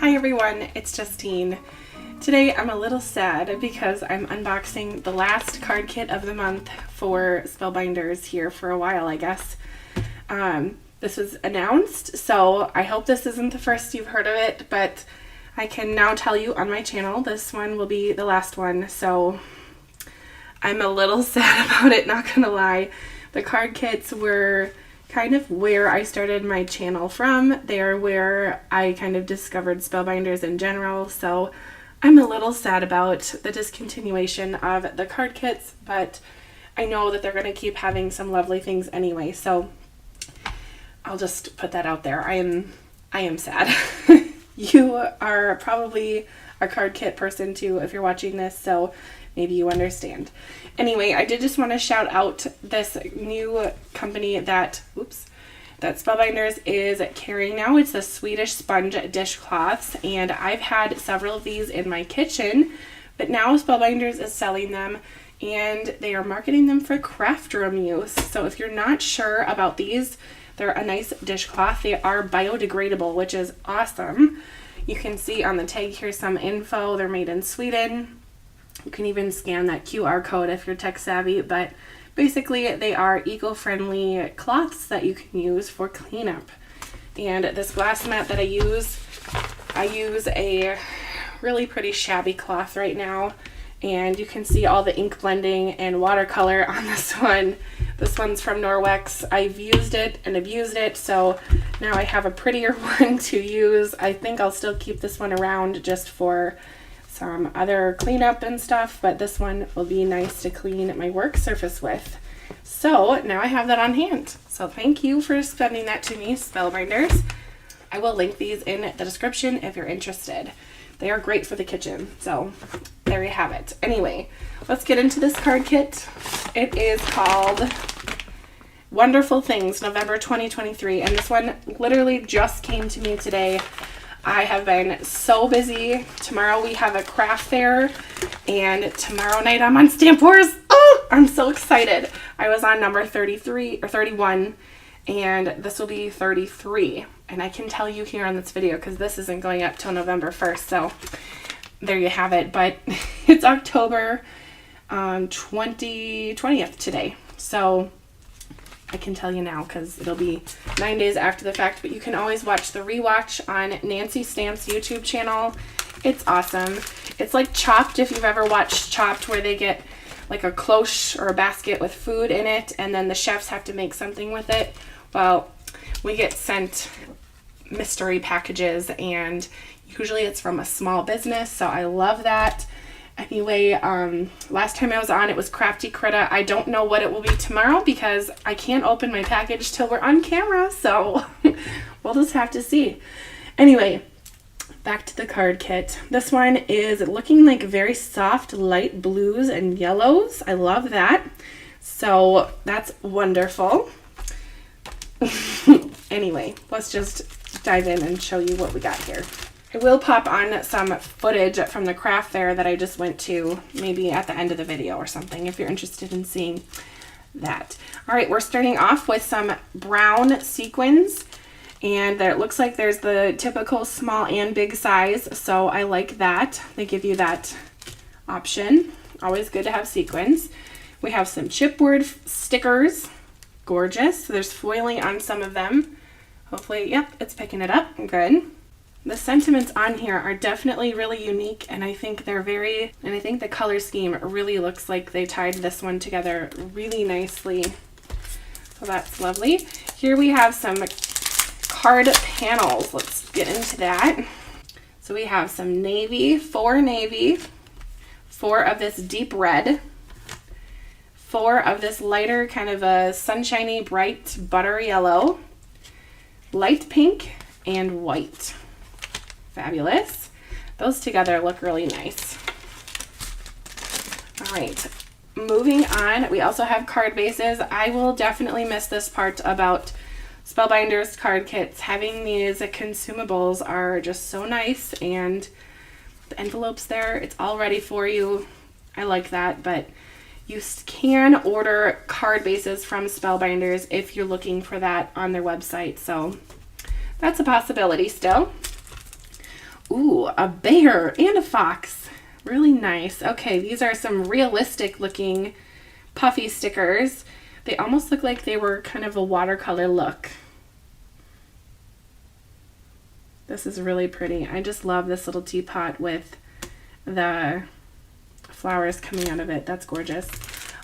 Hi everyone, it's Justine. Today I'm a little sad because I'm unboxing the last card kit of the month for Spellbinders here for a while, I guess. This was announced, so I hope this isn't the first you've heard of it, but I can now tell you on my channel this one will be the last one, so I'm a little sad about it, not gonna lie. The card kits were kind of where I started my channel from. They are where I kind of discovered Spellbinders in general, so I'm a little sad about the discontinuation of the card kits, but I know that they're going to keep having some lovely things anyway, so I'll just put that out there. I am sad. You are probably a card kit person too if you're watching this, so maybe you understand. Anyway, I did just want to shout out this new company that Spellbinders is carrying now. It's the Swedish sponge dishcloths, and I've had several of these in my kitchen, but now Spellbinders is selling them and they are marketing them for craft room use. So if you're not sure about these, they're a nice dishcloth. They are biodegradable, which is awesome. You can see on the tag here some info. They're made in Sweden. You can even scan that QR code if you're tech savvy, but basically they are eco-friendly cloths that you can use for cleanup. And this glass mat that I use a really pretty shabby cloth right now, and you can see all the ink blending and watercolor on this one. This one's from Norwex. I've used it and abused it, so now I have a prettier one to use. I think I'll still keep this one around just for some other cleanup and stuff, but this one will be nice to clean my work surface with. So now I have that on hand. So thank you for sending that to me, Spellbinders. I will link these in the description if you're interested. They are great for the kitchen. So there you have it. Anyway, let's get into this card kit. It is called Wonderful Things, November 2023, and this one literally just came to me today. I have been so busy. Tomorrow we have a craft fair, and tomorrow night I'm on Stamp Wars. Oh, I'm so excited. I was on number 33 or 31, and this will be 33. And I can tell you here on this video because this isn't going up till November 1st. So there you have it. But it's October 20th today. So I can tell you now because it'll be 9 days after the fact, but you can always watch the rewatch on Nancy Stamp's YouTube channel. It's awesome. It's like Chopped, if you've ever watched Chopped, where they get like a cloche or a basket with food in it, and then the chefs have to make something with it. Well, we get sent mystery packages, and usually it's from a small business, so I love that. Anyway, last time I was on, it was Crafty. I don't know what it will be tomorrow because I can't open my package till we're on camera, so we'll just have to see. Anyway, back to the card kit. This one is looking like very soft, light blues and yellows. I love that. So that's wonderful. Anyway, let's just dive in and show you what we got here. I will pop on some footage from the craft fair that I just went to, maybe at the end of the video or something, if you're interested in seeing that. All right, we're starting off with some brown sequins, and there, it looks like there's the typical small and big size, so I like that. They give you that option. Always good to have sequins. We have some chipboard stickers. Gorgeous. So there's foiling on some of them. Hopefully, yep, it's picking it up. Good. The sentiments on here are definitely really unique, and I think the color scheme really looks like they tied this one together really nicely. So that's lovely. Here we have some card panels. Let's get into that. So we have some navy, four of this deep red, 4 of this lighter kind of a sunshiny, bright butter yellow, light pink, and white. Fabulous. Those together look really nice. All right, moving on. We also have card bases. I will definitely miss this part about Spellbinders card kits. Having these consumables are just so nice, and the envelope's there. It's all ready for you. I like that, but you can order card bases from Spellbinders if you're looking for that on their website, so that's a possibility still. Ooh, a bear and a fox. Really nice. Okay, these are some realistic looking puffy stickers. They almost look like they were kind of a watercolor look. This is really pretty. I just love this little teapot with the flowers coming out of it. That's gorgeous.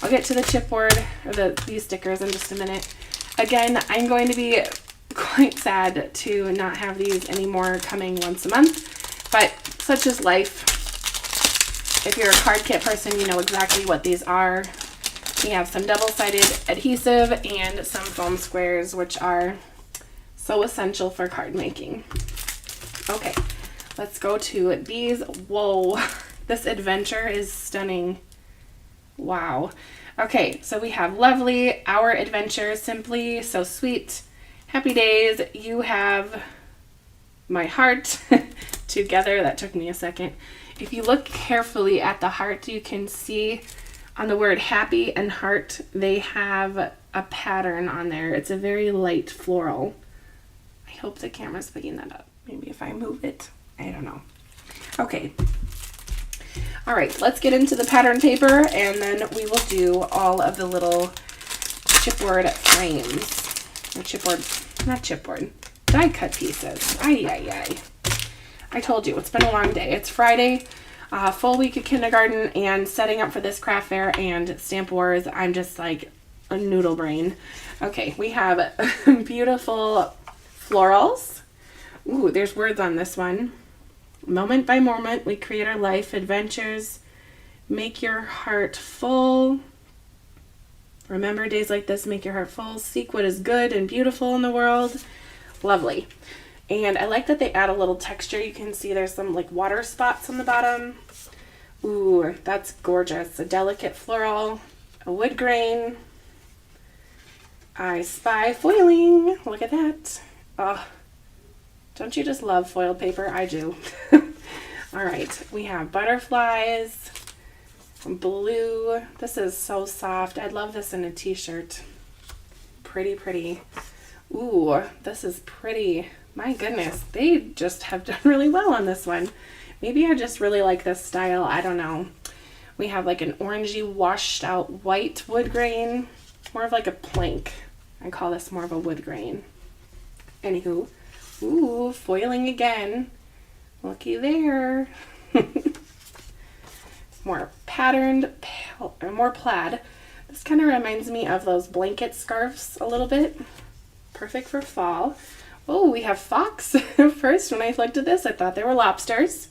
I'll get to the chipboard, or these stickers, in just a minute. Again, I'm going to be quite sad to not have these anymore coming once a month, but such is life. If you're a card kit person, you know exactly what these are. We have some double-sided adhesive and some foam squares, which are so essential for card making. Okay, let's go to these. Whoa, this adventure is stunning. Wow. Okay, so we have lovely, our adventure, simply so sweet, happy days. You have my heart together. That took me a second. If you look carefully at the heart, you can see on the word happy and heart, they have a pattern on there. It's a very light floral. I hope the camera's picking that up. Maybe if I move it, I don't know. Okay. All right, let's get into the pattern paper, and then we will do all of the little chipboard frames. Or chipboard, not chipboard, die cut pieces. I told you, it's been a long day. It's Friday, full week of kindergarten, and setting up for this craft fair and Stamp Wars. I'm just like a noodle brain. Okay, we have beautiful florals. Ooh, there's words on this one. Moment by moment, we create our life adventures. Make your heart full. Remember days like this, make your heart full. Seek what is good and beautiful in the world. Lovely. And I like that they add a little texture. You can see there's some like water spots on the bottom. Ooh, that's gorgeous. A delicate floral, a wood grain. I spy foiling. Look at that. Oh, don't you just love foiled paper? I do. All right, we have butterflies, blue. This is so soft. I'd love this in a t-shirt. Pretty, pretty. Ooh, this is pretty. My goodness, they just have done really well on this one. Maybe I just really like this style. I don't know. We have like an orangey washed out white wood grain. More of like a plank. I call this more of a wood grain. Anywho. Ooh, foiling again. Looky there. More patterned, more plaid. This kind of reminds me of those blanket scarves a little bit. Perfect for fall. Oh, we have fox. First, when I looked at this, I thought they were lobsters,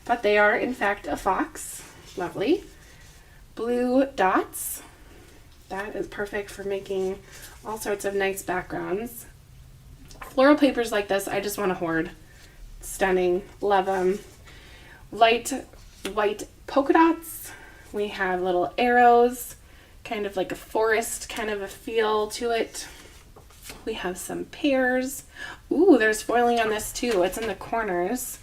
but they are in fact a fox. Lovely. Blue dots. That is perfect for making all sorts of nice backgrounds. Floral papers like this, I just want to hoard. Stunning. Love them. Light white polka dots. We have little arrows, kind of like a forest kind of a feel to it. We have some pears. Ooh, there's foiling on this too. It's in the corners.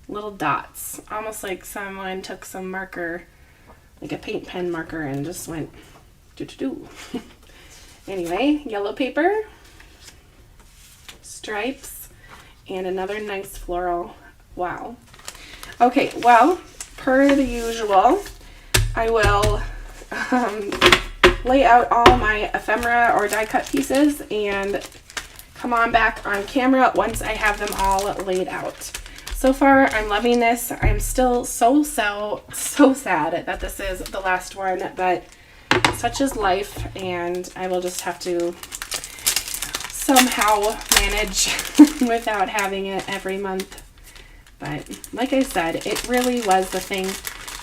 Little dots. Almost like someone took some marker, like a paint pen marker, and just went do-do-do. Anyway, yellow paper. Stripes, and another nice floral. Wow. Okay, well, per the usual, I will lay out all my ephemera or die cut pieces and come on back on camera once I have them all laid out. So far, I'm loving this. I'm still so sad that this is the last one, but such is life, and I will just have to somehow manage without having it every month. But like I said, it really was the thing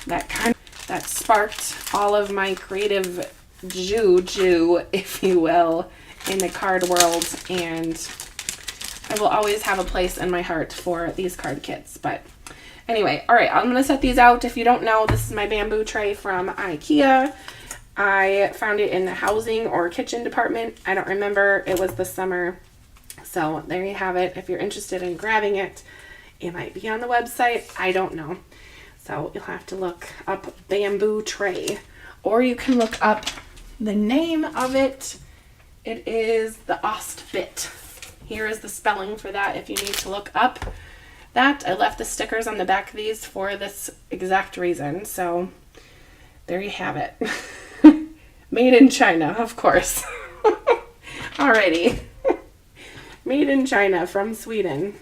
that sparked all of my creative juju, if you will, in the card world, and I will always have a place in my heart for these card kits. But anyway, all right, I'm gonna set these out. If you don't know, this is my bamboo tray from IKEA. I found it in the housing or kitchen department. I don't remember. It was this summer. So there you have it. If you're interested in grabbing it, it might be on the website. I don't know. So you'll have to look up bamboo tray, or you can look up the name of it. It is the Ostfit. Here is the spelling for that if you need to look up that. I left the stickers on the back of these for this exact reason. So there you have it. Made in China, of course. Alrighty. Made in China from Sweden.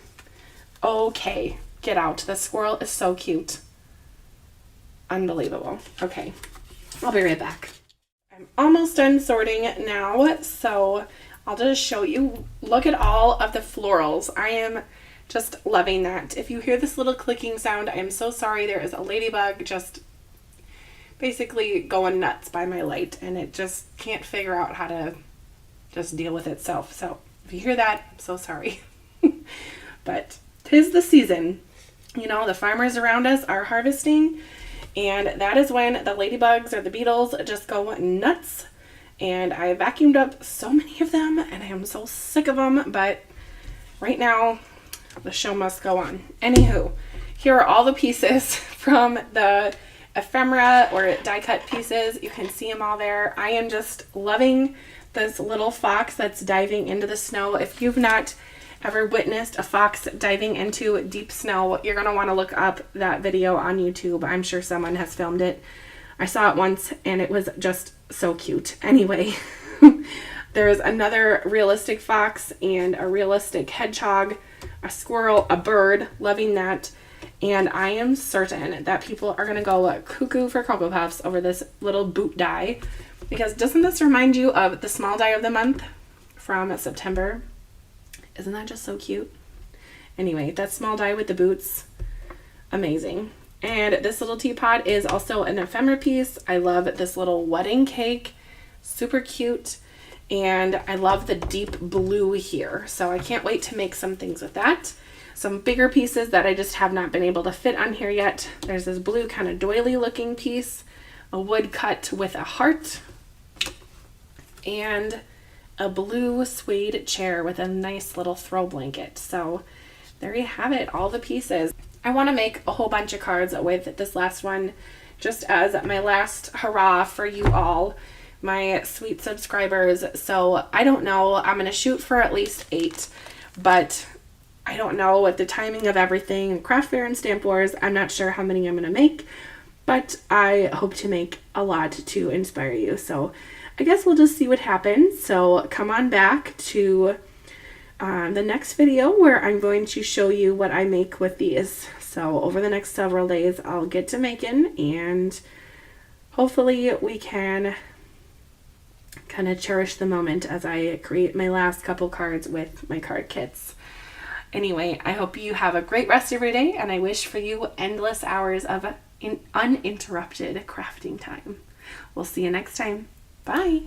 Okay, get out. The squirrel is so cute. Unbelievable. Okay, I'll be right back. I'm almost done sorting now, so I'll just show you. Look at all of the florals. I am just loving that. If you hear this little clicking sound, I am so sorry. There is a ladybug just basically going nuts by my light, and it just can't figure out how to just deal with itself. So if you hear that, I'm so sorry. But 'tis the season. You know, the farmers around us are harvesting, and that is when the ladybugs or the beetles just go nuts. And I vacuumed up so many of them, and I am so sick of them, but right now the show must go on. Anywho, here are all the pieces from the ephemera or die cut pieces. You can see them all there. I am just loving this little fox that's diving into the snow. If you've not ever witnessed a fox diving into deep snow, you're going to want to look up that video on YouTube. I'm sure someone has filmed it. I saw it once and it was just so cute. Anyway, there's another realistic fox and a realistic hedgehog, a squirrel, a bird. Loving that. And I am certain that people are going to go cuckoo for Cocoa Puffs over this little boot die. Because doesn't this remind you of the small die of the month from September? Isn't that just so cute? Anyway, that small die with the boots, amazing. And this little teapot is also an ephemera piece. I love this little wedding cake, super cute. And I love the deep blue here. So I can't wait to make some things with that. Some bigger pieces that I just have not been able to fit on here yet. There's this blue kind of doily looking piece, a wood cut with a heart, and a blue suede chair with a nice little throw blanket. So there you have it, all the pieces. I want to make a whole bunch of cards with this last one just as my last hurrah for you all, my sweet subscribers. So I don't know, I'm going to shoot for at least 8, but I don't know with the timing of everything, craft fair and stamp wars, I'm not sure how many I'm going to make, but I hope to make a lot to inspire you. So I guess we'll just see what happens. So come on back to the next video where I'm going to show you what I make with these. So over the next several days, I'll get to making, and hopefully we can kind of cherish the moment as I create my last couple cards with my card kits. Anyway, I hope you have a great rest of your day, and I wish for you endless hours of uninterrupted crafting time. We'll see you next time. Bye.